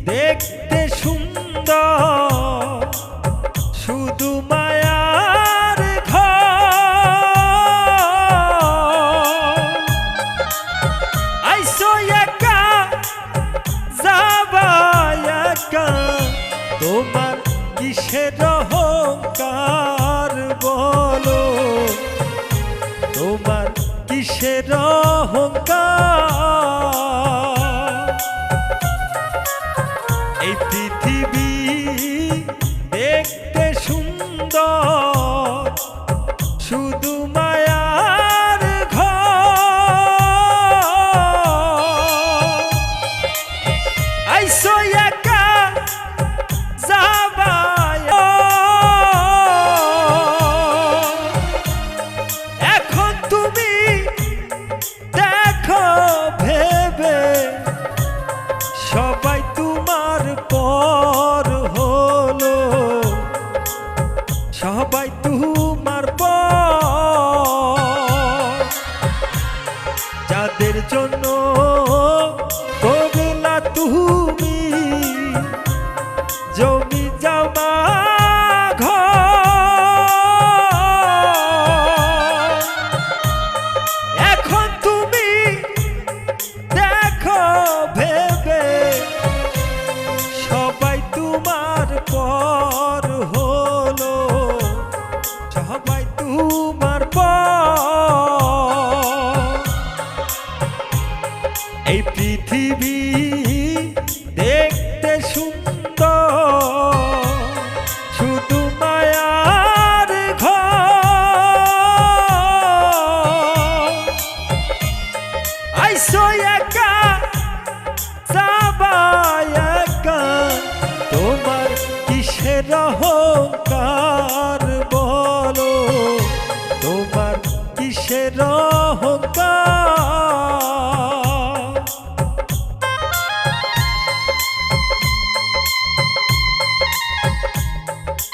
দেখতে সুন্দর শুধু মায়ার ঘর আইসো একা যাবা একা তোমার কিসের অহংকার বলো তোমার কিসের অহংকার এই পৃথিবী দেখতে সুন্দর শুধু মায়ার ঘর আইসো একা যাবা এখন তুমি দেখো ভেবে সবাই তোমার পর হলো সবাই তোমার পর যাদের জন্য করলা তুমি জমি জমা ঘর এখন তুমি দেখো ভেবে সবাই তোমার পর হলো সবাই তোমার পর এই পৃথিবী দেখতে সুন্দর শুধু মায়ার ঘর আইসো একা যাবা একা তোমার কিসের অহংকার বলো তোমার কিসের অহংকার